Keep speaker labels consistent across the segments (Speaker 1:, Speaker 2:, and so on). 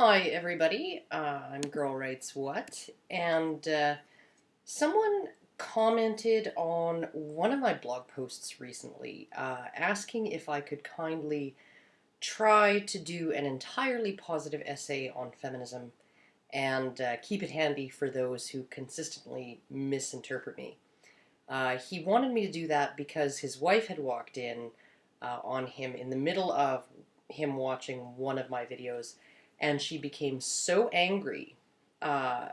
Speaker 1: Hi, everybody. I'm Girl Writes What, and someone commented on one of my blog posts recently asking if I could kindly try to do an entirely positive essay on feminism and keep it handy for those who consistently misinterpret me. He wanted me to do that because his wife had walked in on him in the middle of him watching one of my videos, and she became so angry, uh,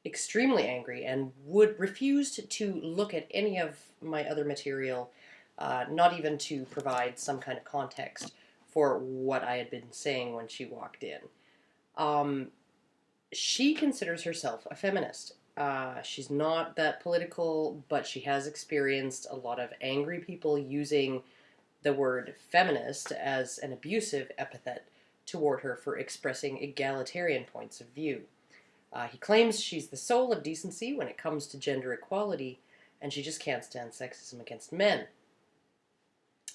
Speaker 1: extremely angry, and would refuse to look at any of my other material, not even to provide some kind of context for what I had been saying when she walked in. Um, she considers herself a feminist. She's not that political, but she has experienced a lot of angry people using the word feminist as an abusive epithet toward her for expressing egalitarian points of view. He claims she's the soul of decency when it comes to gender equality, and she just can't stand sexism against men.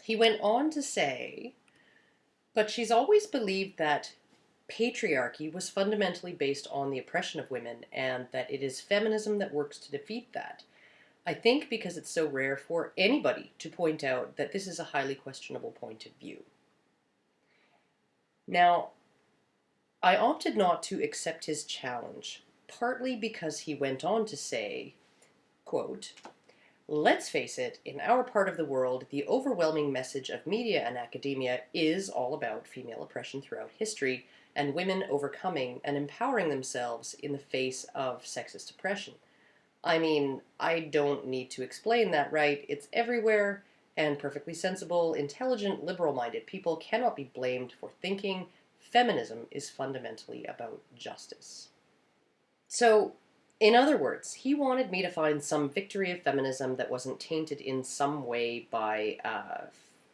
Speaker 1: He went on to say, but she's always believed that patriarchy was fundamentally based on the oppression of women, and that it is feminism that works to defeat that. I think because it's so rare for anybody to point out that this is a highly questionable point of view. Now, I opted not to accept his challenge, partly because he went on to say, quote, let's face it, in our part of the world, the overwhelming message of media and academia is all about female oppression throughout history and women overcoming and empowering themselves in the face of sexist oppression. I mean, I don't need to explain that, right? It's everywhere, and perfectly sensible, intelligent, liberal-minded people cannot be blamed for thinking feminism is fundamentally about justice. So, in other words, he wanted me to find some victory of feminism that wasn't tainted in some way by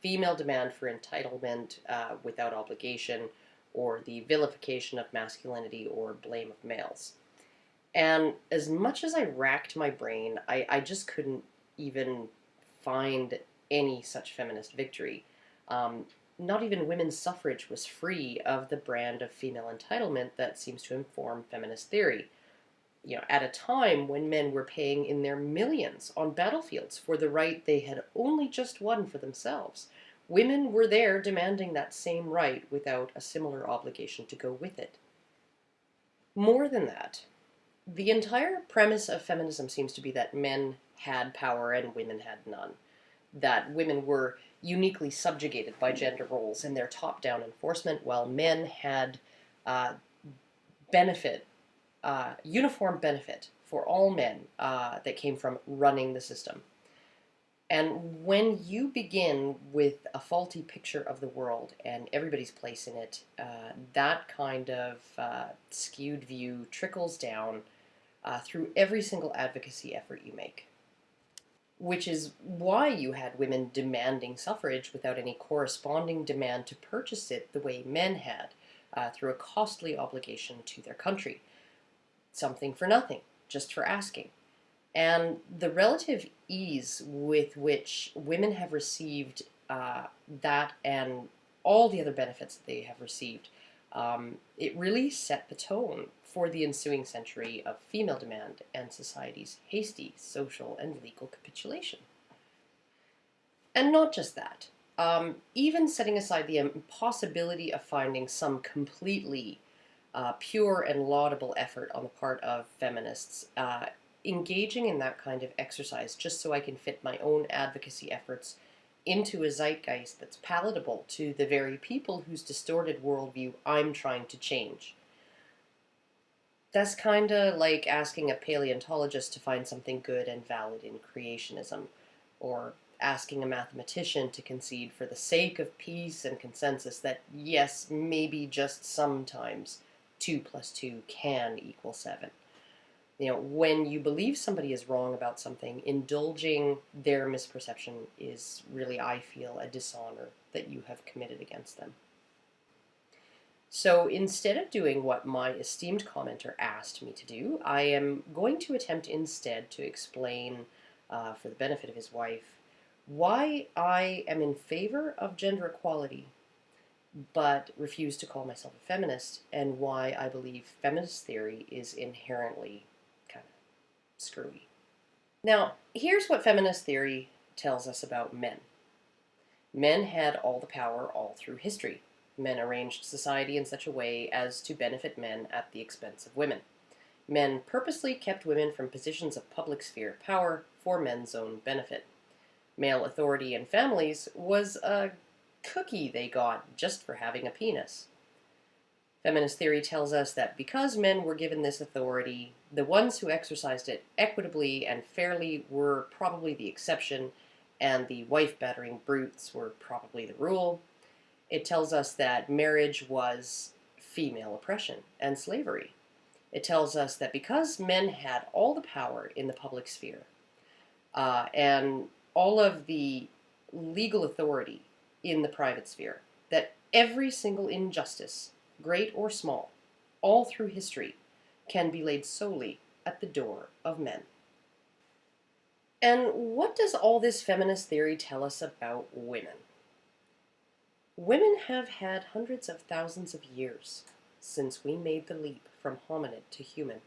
Speaker 1: female demand for entitlement without obligation, or the vilification of masculinity or blame of males. And as much as I racked my brain, I just couldn't even find any such feminist victory. Not even women's suffrage was free of the brand of female entitlement that seems to inform feminist theory. At a time when men were paying in their millions on battlefields for the right they had only just won for themselves, women were there demanding that same right without a similar obligation to go with it. More than that, the entire premise of feminism seems to be that men had power and women had none. That women were uniquely subjugated by gender roles in their top-down enforcement, while men had uh, benefit, uniform benefit for all men that came from running the system. And when you begin with a faulty picture of the world and everybody's place in it, that kind of skewed view trickles down through every single advocacy effort you make. Which is why you had women demanding suffrage without any corresponding demand to purchase it the way men had, through a costly obligation to their country. Something for nothing, just for asking. And the relative ease with which women have received that and all the other benefits that they have received, it really set the tone for the ensuing century of female demand and society's hasty social and legal capitulation. And not just that. Even setting aside the impossibility of finding some completely pure and laudable effort on the part of feminists, engaging in that kind of exercise just so I can fit my own advocacy efforts into a zeitgeist that's palatable to the very people whose distorted worldview I'm trying to change. That's kind of like asking a paleontologist to find something good and valid in creationism, or asking a mathematician to concede for the sake of peace and consensus that, yes, maybe just sometimes 2 plus 2 can equal 7. When you believe somebody is wrong about something, indulging their misperception is really, I feel, a dishonor that you have committed against them. So instead of doing what my esteemed commenter asked me to do, I am going to attempt instead to explain, for the benefit of his wife, why I am in favor of gender equality, but refuse to call myself a feminist, and why I believe feminist theory is inherently kind of screwy. Now, here's what feminist theory tells us about men. Men had all the power all through history. Men arranged society in such a way as to benefit men at the expense of women. Men purposely kept women from positions of public sphere power for men's own benefit. Male authority in families was a cookie they got just for having a penis. Feminist theory tells us that because men were given this authority, the ones who exercised it equitably and fairly were probably the exception, and the wife-battering brutes were probably the rule. It tells us that marriage was female oppression and slavery. It tells us that because men had all the power in the public sphere, and all of the legal authority in the private sphere, that every single injustice, great or small, all through history, can be laid solely at the door of men. And what does all this feminist theory tell us about women? Women have had hundreds of thousands of years since we made the leap from hominid to human,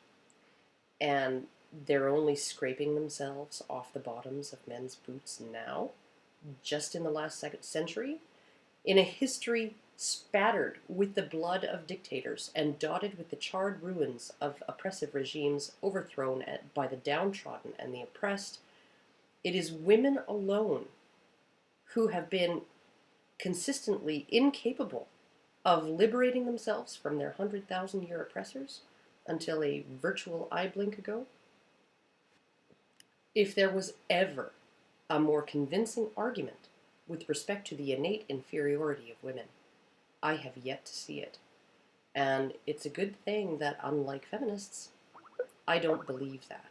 Speaker 1: and they're only scraping themselves off the bottoms of men's boots now, just in the last century, in a history spattered with the blood of dictators and dotted with the charred ruins of oppressive regimes overthrown by the downtrodden and the oppressed. It is women alone who have been consistently incapable of liberating themselves from their 100,000-year oppressors until a virtual eye blink ago. If there was ever a more convincing argument with respect to the innate inferiority of women, I have yet to see it. And it's a good thing that, unlike feminists, I don't believe that.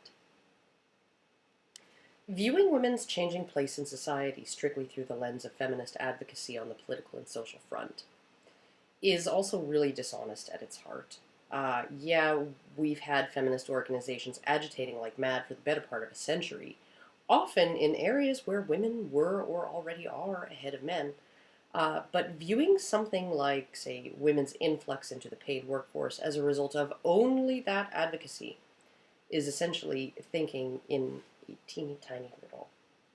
Speaker 1: Viewing women's changing place in society strictly through the lens of feminist advocacy on the political and social front is also really dishonest at its heart. Yeah, we've had feminist organizations agitating like mad for the better part of a century, often in areas where women were or already are ahead of men. But viewing something like, say, women's influx into the paid workforce as a result of only that advocacy is essentially thinking in a teeny tiny little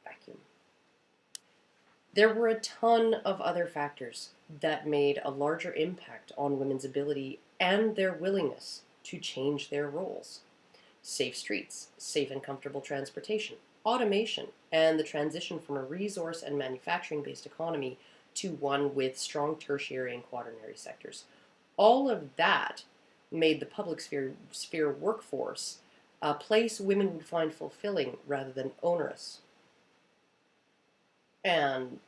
Speaker 1: vacuum. There were a ton of other factors that made a larger impact on women's ability and their willingness to change their roles. Safe streets, safe and comfortable transportation, automation, and the transition from a resource and manufacturing-based economy to one with strong tertiary and quaternary sectors. All of that made the public sphere workforce a place women would find fulfilling rather than onerous. And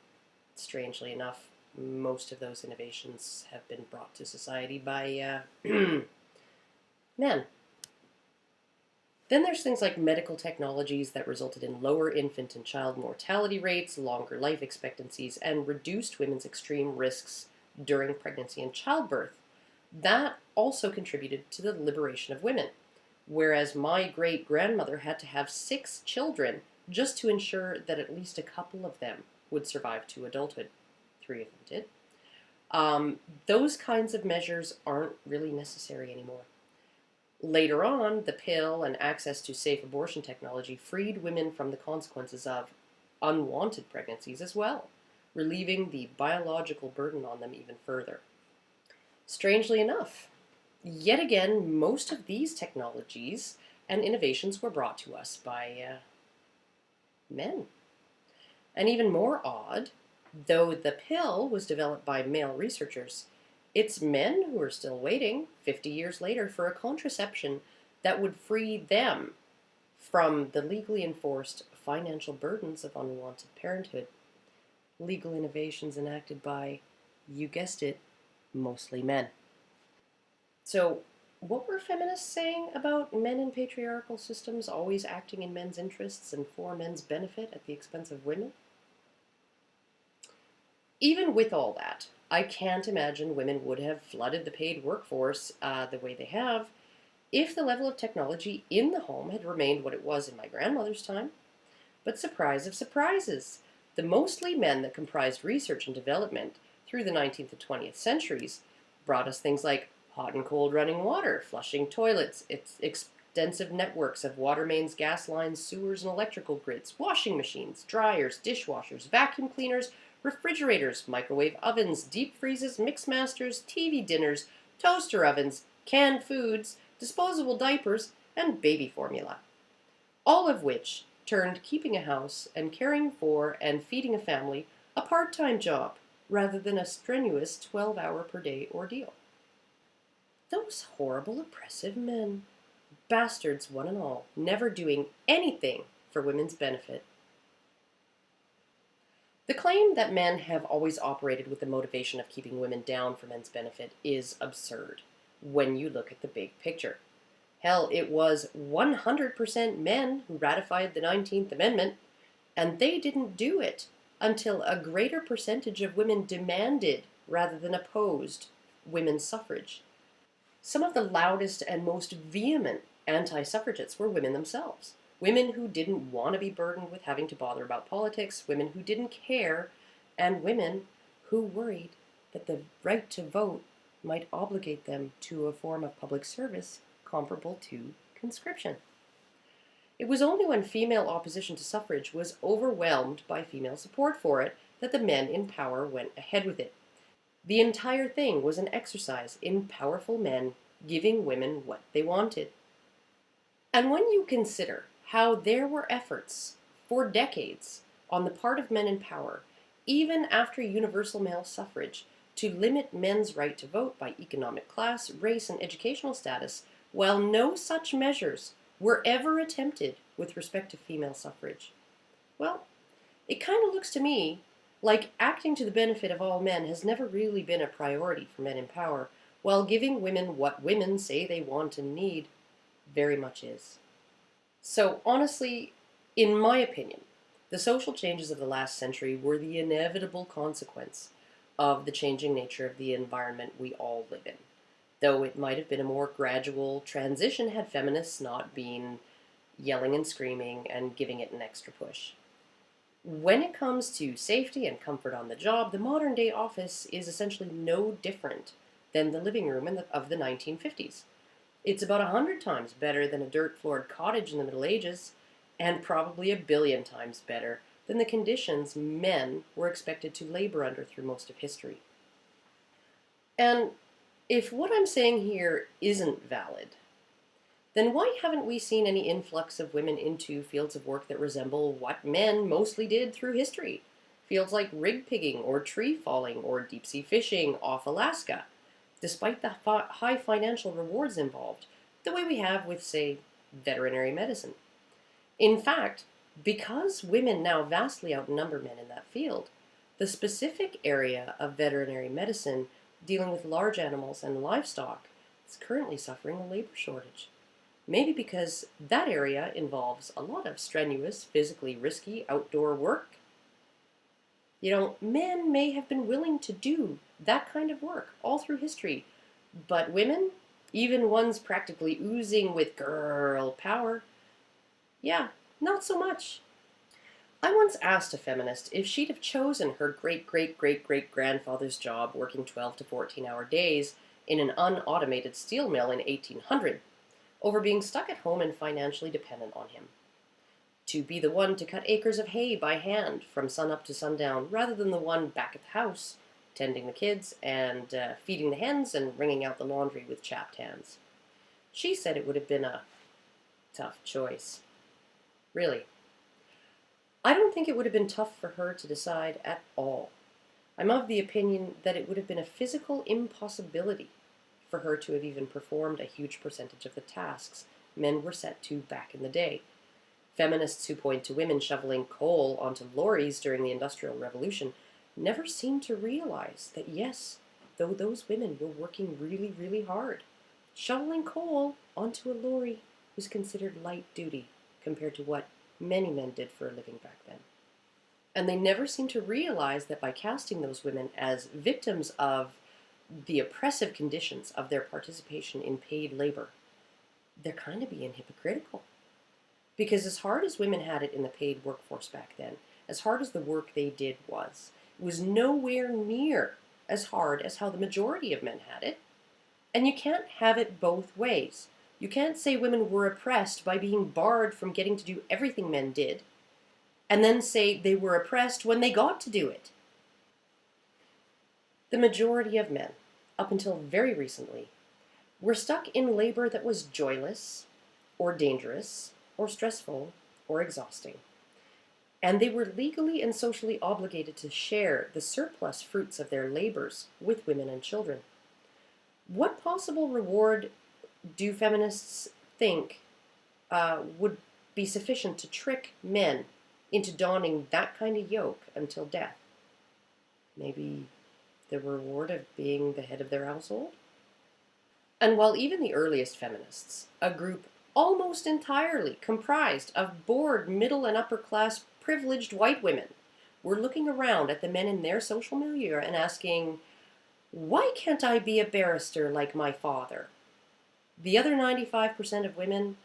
Speaker 1: strangely enough, most of those innovations have been brought to society by men. Then there's things like medical technologies that resulted in lower infant and child mortality rates, longer life expectancies, and reduced women's extreme risks during pregnancy and childbirth. That also contributed to the liberation of women, whereas my great-grandmother had to have 6 children just to ensure that at least a couple of them would survive to adulthood. 3 of them did. Those kinds of measures aren't really necessary anymore. Later on, the pill and access to safe abortion technology freed women from the consequences of unwanted pregnancies as well, relieving the biological burden on them even further. Strangely enough, yet again, most of these technologies and innovations were brought to us by men. And even more odd, though the pill was developed by male researchers, it's men who are still waiting 50 years later for a contraception that would free them from the legally enforced financial burdens of unwanted parenthood. Legal innovations enacted by, you guessed it, mostly men. So, what were feminists saying about men in patriarchal systems always acting in men's interests and for men's benefit at the expense of women? Even with all that, I can't imagine women would have flooded the paid workforce the way they have if the level of technology in the home had remained what it was in my grandmother's time. But surprise of surprises, the mostly men that comprised research and development through the 19th and 20th centuries brought us things like hot and cold running water, flushing toilets, extensive networks of water mains, gas lines, sewers, and electrical grids, washing machines, dryers, dishwashers, vacuum cleaners, refrigerators, microwave ovens, deep freezes, mixmasters, TV dinners, toaster ovens, canned foods, disposable diapers, and baby formula. All of which turned keeping a house and caring for and feeding a family a part-time job rather than a strenuous 12-hour per day ordeal. Those horrible, oppressive men, bastards one and all, never doing anything for women's benefit. The claim that men have always operated with the motivation of keeping women down for men's benefit is absurd when you look at the big picture. Hell, it was 100% men who ratified the 19th Amendment, and they didn't do it until a greater percentage of women demanded, rather than opposed, women's suffrage. Some of the loudest and most vehement anti-suffragettes were women themselves. Women who didn't want to be burdened with having to bother about politics, women who didn't care, and women who worried that the right to vote might obligate them to a form of public service comparable to conscription. It was only when female opposition to suffrage was overwhelmed by female support for it that the men in power went ahead with it. The entire thing was an exercise in powerful men giving women what they wanted. And when you consider how there were efforts for decades on the part of men in power, even after universal male suffrage, to limit men's right to vote by economic class, race, and educational status, while no such measures were ever attempted with respect to female suffrage, well, it kind of looks to me like acting to the benefit of all men has never really been a priority for men in power, while giving women what women say they want and need very much is. So honestly, in my opinion, the social changes of the last century were the inevitable consequence of the changing nature of the environment we all live in, though it might have been a more gradual transition had feminists not been yelling and screaming and giving it an extra push. When it comes to safety and comfort on the job, the modern-day office is essentially no different than the living room of the 1950s. It's about 100 times better than a dirt-floored cottage in the Middle Ages, and probably a billion times better than the conditions men were expected to labor under through most of history. And if what I'm saying here isn't valid, then why haven't we seen any influx of women into fields of work that resemble what men mostly did through history? Fields like rig pigging or tree falling or deep-sea fishing off Alaska, despite the high financial rewards involved, the way we have with, say, veterinary medicine. In fact, because women now vastly outnumber men in that field, the specific area of veterinary medicine dealing with large animals and livestock is currently suffering a labor shortage. Maybe because that area involves a lot of strenuous, physically risky outdoor work. You know, men may have been willing to do that kind of work all through history, but women, even ones practically oozing with girl power, yeah, not so much. I once asked a feminist if she'd have chosen her great-great-great-great-grandfather's job working 12 to 14-hour days in an unautomated steel mill in 1800 over being stuck at home and financially dependent on him. To be the one to cut acres of hay by hand from sunup to sundown rather than the one back at the house, tending the kids and feeding the hens and wringing out the laundry with chapped hands. She said it would have been a tough choice. Really. I don't think it would have been tough for her to decide at all. I'm of the opinion that it would have been a physical impossibility for her to have even performed a huge percentage of the tasks men were set to back in the day. Feminists who point to women shoveling coal onto lorries during the Industrial Revolution never seem to realize that, yes, though those women were working really, really hard, shoveling coal onto a lorry was considered light duty compared to what many men did for a living back then. And they never seem to realize that by casting those women as victims of the oppressive conditions of their participation in paid labor, they're kind of being hypocritical. Because as hard as women had it in the paid workforce back then, as hard as the work they did was, it was nowhere near as hard as how the majority of men had it. And you can't have it both ways. You can't say women were oppressed by being barred from getting to do everything men did, and then say they were oppressed when they got to do it. The majority of men, up until very recently, were stuck in labor that was joyless, or dangerous, or stressful, or exhausting. And they were legally and socially obligated to share the surplus fruits of their labors with women and children. What possible reward do feminists think would be sufficient to trick men into donning that kind of yoke until death? Maybe the reward of being the head of their household? And while even the earliest feminists, a group almost entirely comprised of bored middle and upper class privileged white women, were looking around at the men in their social milieu and asking, why can't I be a barrister like my father? The other 95% of women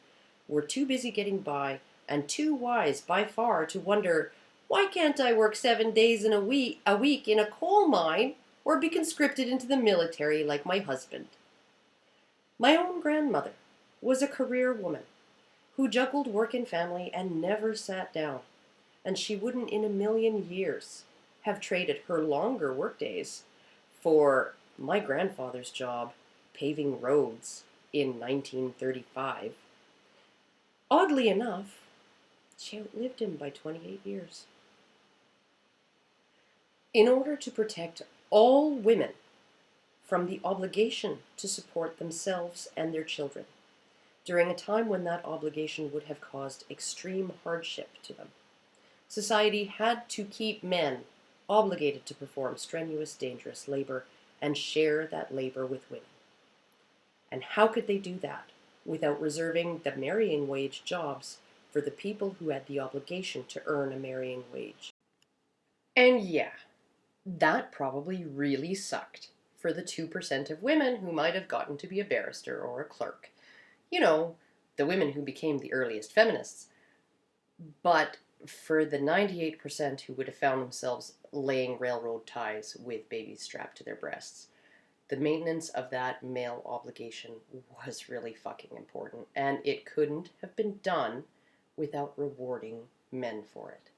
Speaker 1: were too busy getting by and too wise by far to wonder, why can't I work 7 days in a week in a coal mine or be conscripted into the military like my husband? My own grandmother was a career woman who juggled work and family and never sat down, and she wouldn't in a million years have traded her longer workdays for my grandfather's job paving roads in 1935. Oddly enough, she outlived him by 28 years. In order to protect all women from the obligation to support themselves and their children, during a time when that obligation would have caused extreme hardship to them, society had to keep men obligated to perform strenuous, dangerous labor and share that labor with women. And how could they do that without reserving the marrying wage jobs for the people who had the obligation to earn a marrying wage? And yeah, that probably really sucked for the 2% of women who might have gotten to be a barrister or a clerk. You know, the women who became the earliest feminists. But for the 98% who would have found themselves laying railroad ties with babies strapped to their breasts, the maintenance of that male obligation was really fucking important, and it couldn't have been done without rewarding men for it.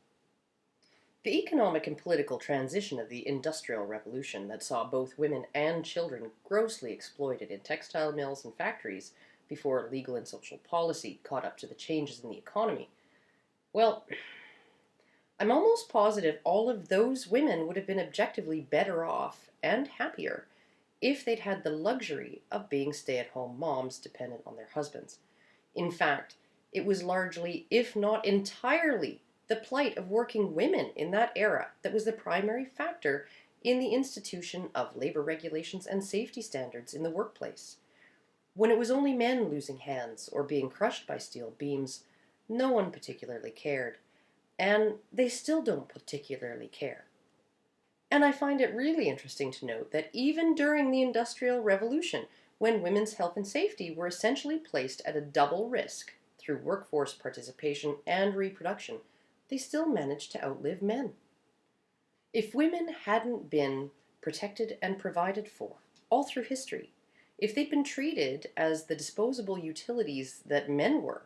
Speaker 1: The economic and political transition of the Industrial Revolution that saw both women and children grossly exploited in textile mills and factories before legal and social policy caught up to the changes in the economy, well, I'm almost positive all of those women would have been objectively better off and happier if they'd had the luxury of being stay-at-home moms dependent on their husbands. In fact, it was largely, if not entirely, the plight of working women in that era that was the primary factor in the institution of labor regulations and safety standards in the workplace. When it was only men losing hands or being crushed by steel beams, no one particularly cared, and they still don't particularly care. And I find it really interesting to note that even during the Industrial Revolution, when women's health and safety were essentially placed at a double risk through workforce participation and reproduction, they still managed to outlive men. If women hadn't been protected and provided for all through history, if they'd been treated as the disposable utilities that men were,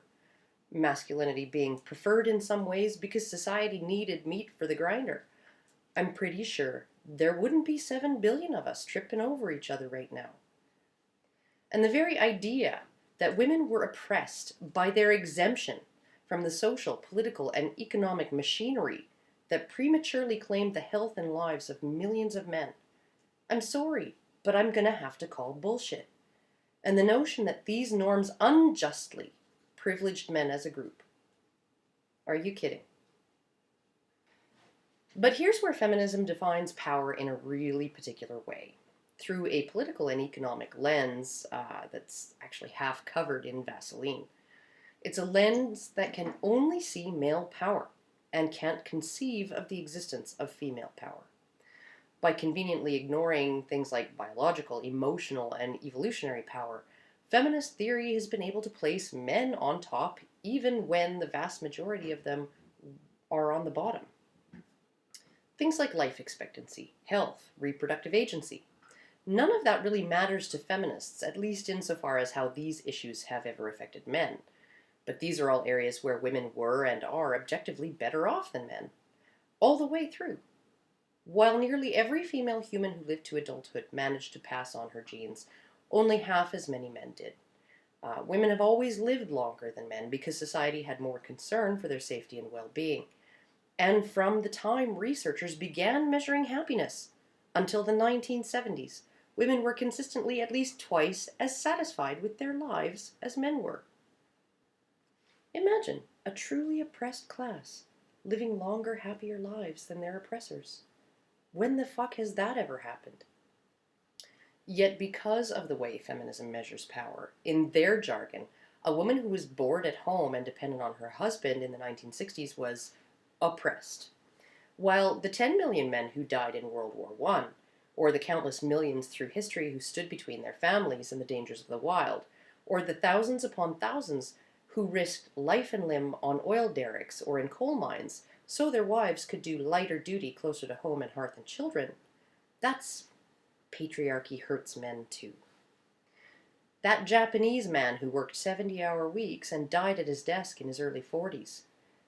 Speaker 1: masculinity being preferred in some ways because society needed meat for the grinder, I'm pretty sure there wouldn't be 7 billion of us tripping over each other right now. And the very idea that women were oppressed by their exemption from the social, political, and economic machinery that prematurely claimed the health and lives of millions of men, I'm sorry, but I'm gonna have to call bullshit. And the notion that these norms unjustly privileged men as a group. Are you kidding? But here's where feminism defines power in a really particular way, through a political and economic lens that's actually half covered in Vaseline. It's a lens that can only see male power and can't conceive of the existence of female power. By conveniently ignoring things like biological, emotional, and evolutionary power, feminist theory has been able to place men on top even when the vast majority of them are on the bottom. Things like life expectancy, health, reproductive agency. None of that really matters to feminists, at least insofar as how these issues have ever affected men. But these are all areas where women were and are objectively better off than men, all the way through. While nearly every female human who lived to adulthood managed to pass on her genes, only half as many men did. Women have always lived longer than men because society had more concern for their safety and well-being. And from the time researchers began measuring happiness until the 1970s, women were consistently at least twice as satisfied with their lives as men were. Imagine a truly oppressed class living longer, happier lives than their oppressors. When the fuck has that ever happened? Yet because of the way feminism measures power, in their jargon, a woman who was bored at home and dependent on her husband in the 1960s was oppressed. While the 10 million men who died in World War I, or the countless millions through history who stood between their families and the dangers of the wild, or the thousands upon thousands who risked life and limb on oil derricks or in coal mines so their wives could do lighter duty closer to home and hearth and children, that's patriarchy hurts men too. That Japanese man who worked 70-hour weeks and died at his desk in his early 40s,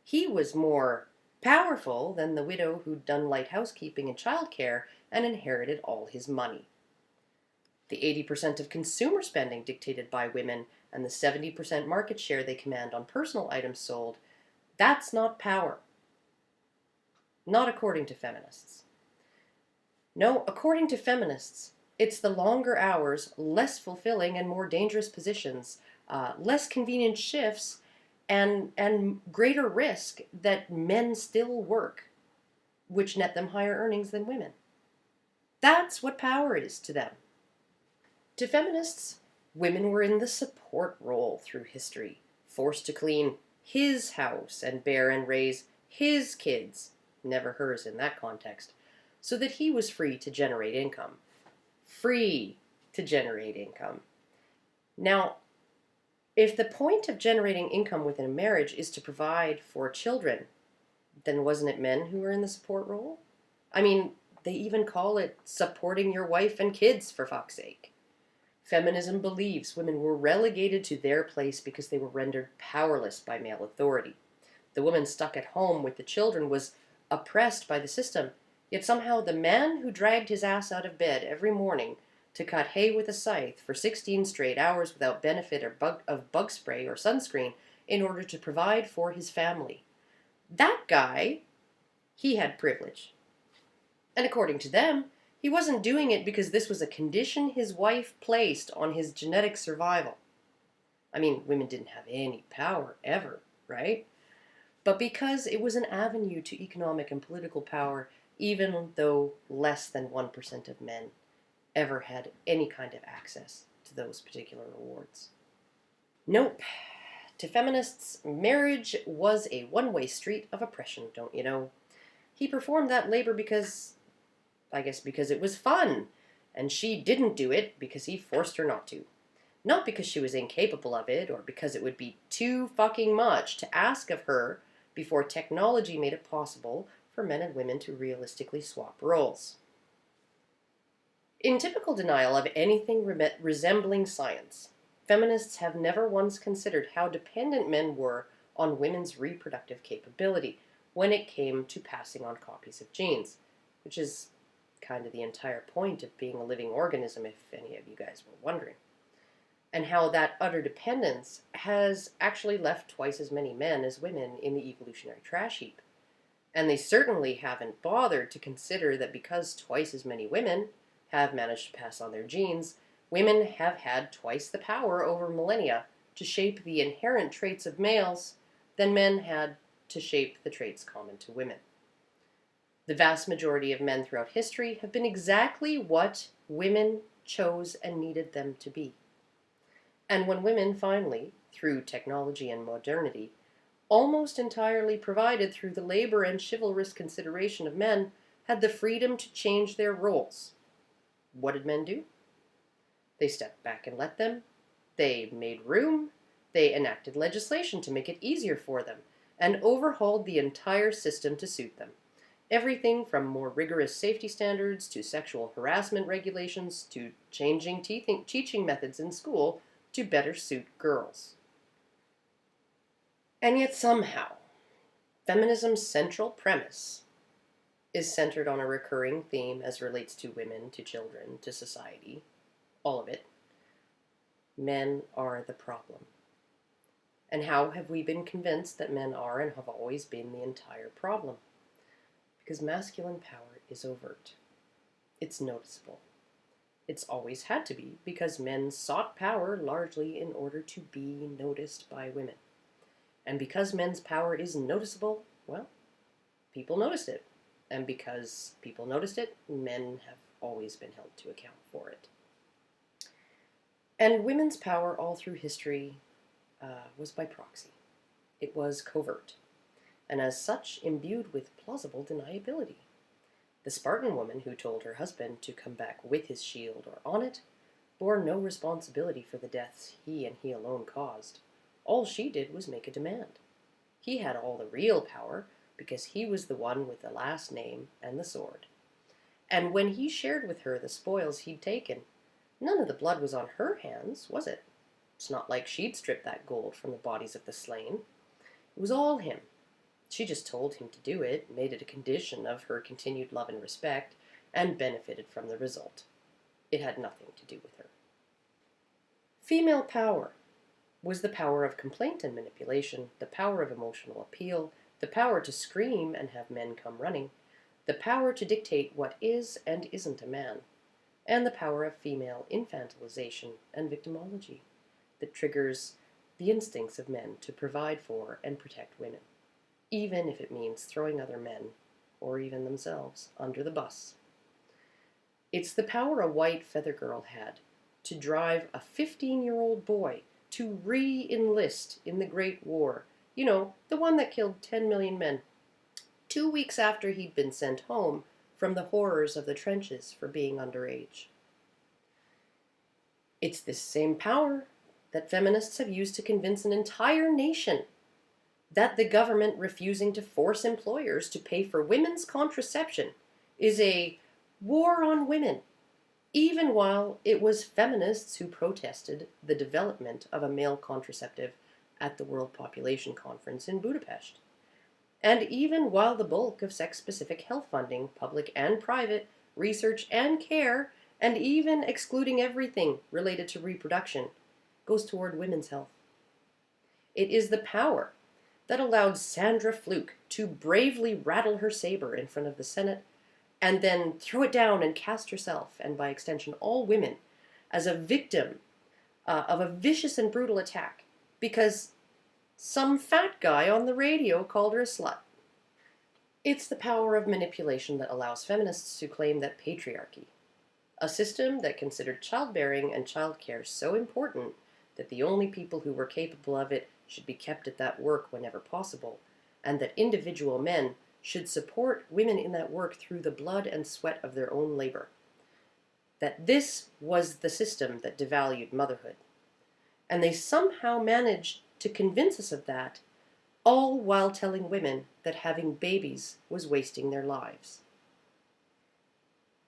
Speaker 1: he was more powerful than the widow who'd done light housekeeping and childcare and inherited all his money. The 80% of consumer spending dictated by women and the 70% market share they command on personal items sold, that's not power. Not according to feminists. No, according to feminists, it's the longer hours, less fulfilling and more dangerous positions, less convenient shifts, and greater risk that men still work, which net them higher earnings than women. That's what power is to them. To feminists, women were in the support role through history, forced to clean his house and bear and raise his kids, never hers in that context, so that he was free to generate income. Free to generate income. Now, if the point of generating income within a marriage is to provide for children, then wasn't it men who were in the support role? I mean, they even call it supporting your wife and kids, for fuck's sake. Feminism believes women were relegated to their place because they were rendered powerless by male authority. The woman stuck at home with the children was oppressed by the system, yet somehow the man who dragged his ass out of bed every morning to cut hay with a scythe for 16 straight hours without benefit of bug spray or sunscreen in order to provide for his family. That guy, he had privilege. And according to them, he wasn't doing it because this was a condition his wife placed on his genetic survival. I mean, women didn't have any power, ever, right? But because it was an avenue to economic and political power, even though less than 1% of men ever had any kind of access to those particular rewards. Nope. To feminists, marriage was a one-way street of oppression, don't you know? He performed that labor because it was fun, and she didn't do it because he forced her not to. Not because she was incapable of it, or because it would be too fucking much to ask of her before technology made it possible for men and women to realistically swap roles. In typical denial of anything resembling science, feminists have never once considered how dependent men were on women's reproductive capability when it came to passing on copies of genes, which is kind of the entire point of being a living organism, if any of you guys were wondering. And how that utter dependence has actually left twice as many men as women in the evolutionary trash heap. And they certainly haven't bothered to consider that because twice as many women have managed to pass on their genes, women have had twice the power over millennia to shape the inherent traits of males than men had to shape the traits common to women. The vast majority of men throughout history have been exactly what women chose and needed them to be. And when women finally, through technology and modernity, almost entirely provided through the labor and chivalrous consideration of men, had the freedom to change their roles, what did men do? They stepped back and let them. They made room. They enacted legislation to make it easier for them, and overhauled the entire system to suit them. Everything from more rigorous safety standards to sexual harassment regulations to changing teaching methods in school to better suit girls. And yet somehow, feminism's central premise is centered on a recurring theme as relates to women, to children, to society, all of it. Men are the problem. And how have we been convinced that men are and have always been the entire problem? Because masculine power is overt. It's noticeable. It's always had to be, because men sought power largely in order to be noticed by women. And because men's power is noticeable, well, people noticed it. And because people noticed it, men have always been held to account for it. And women's power all through history was by proxy. It was covert, and as such imbued with plausible deniability. The Spartan woman who told her husband to come back with his shield or on it bore no responsibility for the deaths he and he alone caused. All she did was make a demand. He had all the real power because he was the one with the last name and the sword. And when he shared with her the spoils he'd taken, none of the blood was on her hands, was it? It's not like she'd stripped that gold from the bodies of the slain. It was all him. She just told him to do it, made it a condition of her continued love and respect, and benefited from the result. It had nothing to do with her. Female power was the power of complaint and manipulation, the power of emotional appeal, the power to scream and have men come running, the power to dictate what is and isn't a man, and the power of female infantilization and victimology that triggers the instincts of men to provide for and protect women, even if it means throwing other men, or even themselves, under the bus. It's the power a white feather girl had to drive a 15-year-old boy to re-enlist in the Great War, you know, the one that killed 10 million men, 2 weeks after he'd been sent home from the horrors of the trenches for being underage. It's this same power that feminists have used to convince an entire nation that the government refusing to force employers to pay for women's contraception is a war on women, even while it was feminists who protested the development of a male contraceptive at the World Population Conference in Budapest. And even while the bulk of sex-specific health funding, public and private, research and care, and even excluding everything related to reproduction, goes toward women's health. It is the power that allowed Sandra Fluke to bravely rattle her saber in front of the Senate and then throw it down and cast herself, and by extension all women, as a victim of a vicious and brutal attack because some fat guy on the radio called her a slut. It's the power of manipulation that allows feminists to claim that patriarchy, a system that considered childbearing and childcare so important that the only people who were capable of it should be kept at that work whenever possible, and that individual men should support women in that work through the blood and sweat of their own labor. That this was the system that devalued motherhood. And they somehow managed to convince us of that, all while telling women that having babies was wasting their lives.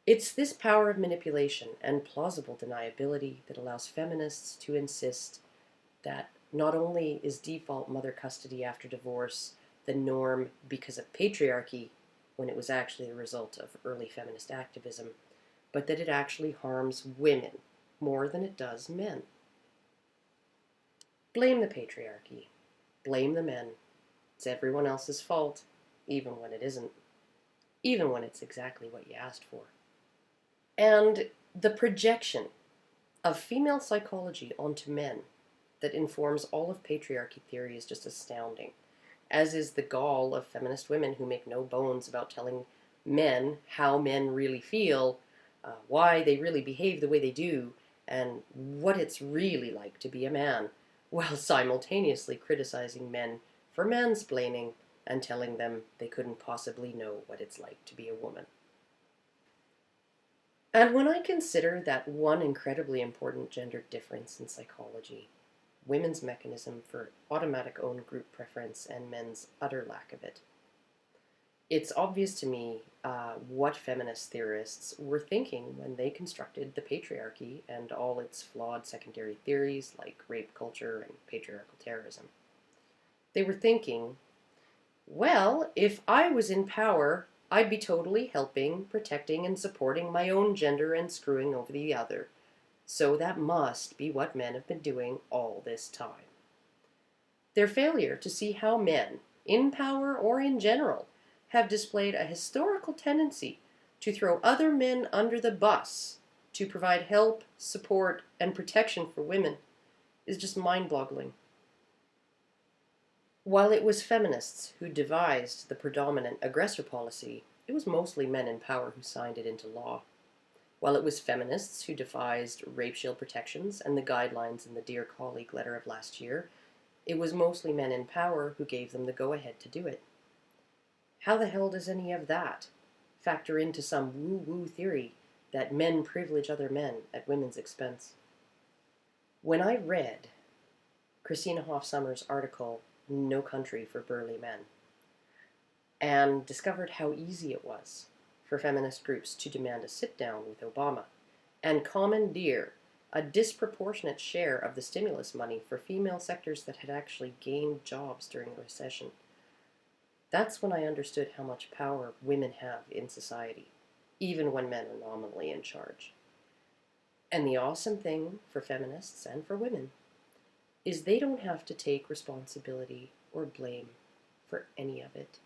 Speaker 1: It's this power of manipulation and plausible deniability that allows feminists to insist that not only is default mother custody after divorce the norm because of patriarchy, when it was actually the result of early feminist activism, but that it actually harms women more than it does men. Blame the patriarchy. Blame the men. It's everyone else's fault, even when it isn't. Even when it's exactly what you asked for. And the projection of female psychology onto men that informs all of patriarchy theory is just astounding, as is the gall of feminist women who make no bones about telling men how men really feel, why they really behave the way they do, and what it's really like to be a man, while simultaneously criticizing men for mansplaining and telling them they couldn't possibly know what it's like to be a woman. And when I consider that one incredibly important gender difference in psychology, women's mechanism for automatic own group preference and men's utter lack of it, It's obvious to me what feminist theorists were thinking when they constructed the patriarchy and all its flawed secondary theories like rape culture and patriarchal terrorism. They were thinking, well, if I was in power, I'd be totally helping, protecting, and supporting my own gender and screwing over the other. So that must be what men have been doing all this time. Their failure to see how men, in power or in general, have displayed a historical tendency to throw other men under the bus to provide help, support, and protection for women is just mind-boggling. While it was feminists who devised the predominant aggressor policy, it was mostly men in power who signed it into law. While it was feminists who devised rape shield protections and the guidelines in the Dear Colleague letter of last year, it was mostly men in power who gave them the go-ahead to do it. How the hell does any of that factor into some woo-woo theory that men privilege other men at women's expense? When I read Christina Hoff Sommers' article, No Country for Burly Men, and discovered how easy it was for feminist groups to demand a sit-down with Obama and commandeer a disproportionate share of the stimulus money for female sectors that had actually gained jobs during the recession. That's when I understood how much power women have in society, even when men are nominally in charge. And the awesome thing for feminists and for women is they don't have to take responsibility or blame for any of it.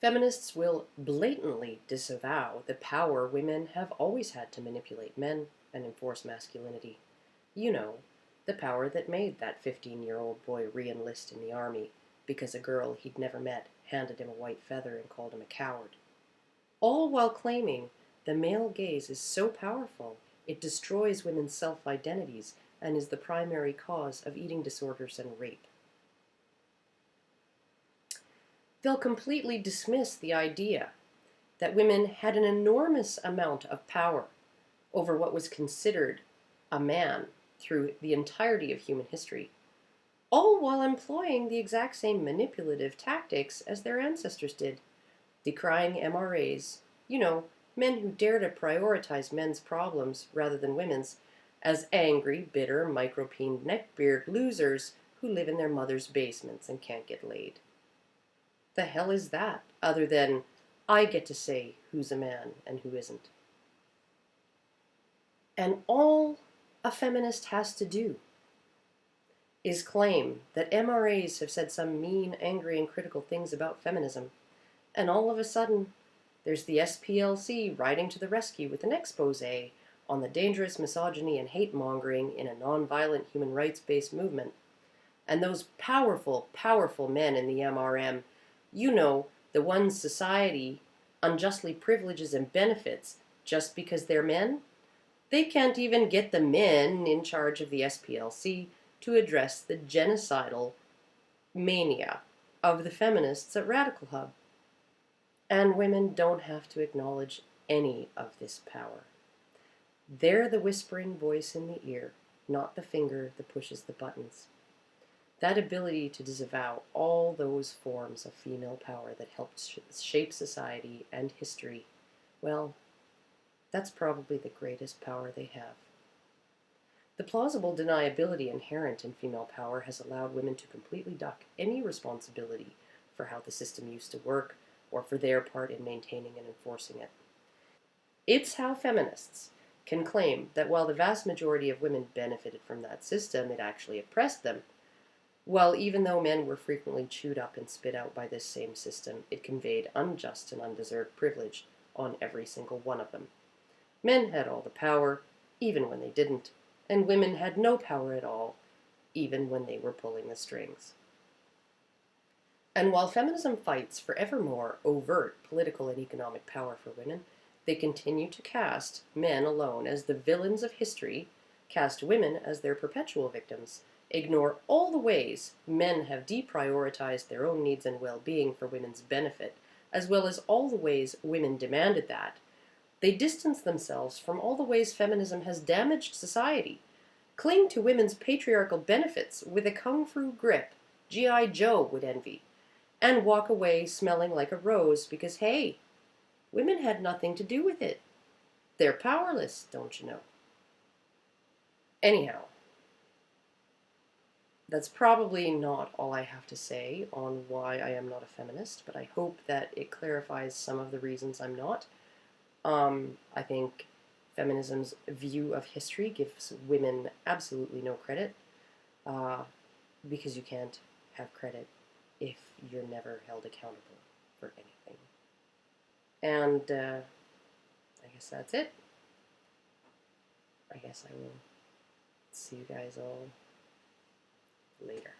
Speaker 1: Feminists will blatantly disavow the power women have always had to manipulate men and enforce masculinity. You know, the power that made that 15-year-old boy re-enlist in the army because a girl he'd never met handed him a white feather and called him a coward. All while claiming the male gaze is so powerful it destroys women's self-identities and is the primary cause of eating disorders and rape. They'll completely dismiss the idea that women had an enormous amount of power over what was considered a man through the entirety of human history, all while employing the exact same manipulative tactics as their ancestors did, decrying MRAs, men who dare to prioritize men's problems rather than women's, as angry, bitter, micro-peened neckbeard losers who live in their mother's basements and can't get laid. The hell is that, other than I get to say who's a man and who isn't? And all a feminist has to do is claim that MRAs have said some mean, angry, and critical things about feminism, and all of a sudden, there's the SPLC riding to the rescue with an expose on the dangerous misogyny and hate-mongering in a nonviolent human rights-based movement. And those powerful, powerful men in the MRM, the ones society unjustly privileges and benefits just because they're men, they can't even get the men in charge of the SPLC to address the genocidal mania of the feminists at Radical Hub. And women don't have to acknowledge any of this power. They're the whispering voice in the ear, not the finger that pushes the buttons. That ability to disavow all those forms of female power that helped shape society and history, well, that's probably the greatest power they have. The plausible deniability inherent in female power has allowed women to completely duck any responsibility for how the system used to work or for their part in maintaining and enforcing it. It's how feminists can claim that while the vast majority of women benefited from that system, it actually oppressed them. Well, even though men were frequently chewed up and spit out by this same system, it conveyed unjust and undeserved privilege on every single one of them. Men had all the power, even when they didn't, and women had no power at all, even when they were pulling the strings. And while feminism fights for ever more overt political and economic power for women, they continue to cast men alone as the villains of history, cast women as their perpetual victims, ignore all the ways men have deprioritized their own needs and well-being for women's benefit, as well as all the ways women demanded that. They distance themselves from all the ways feminism has damaged society, cling to women's patriarchal benefits with a kung fu grip G.I. Joe would envy, and walk away smelling like a rose because, hey, women had nothing to do with it. They're powerless, don't you know? Anyhow, that's probably not all I have to say on why I am not a feminist, but I hope that it clarifies some of the reasons I'm not. I think feminism's view of history gives women absolutely no credit, uh, because you can't have credit if you're never held accountable for anything. And I guess that's it. I guess I will see you guys all later.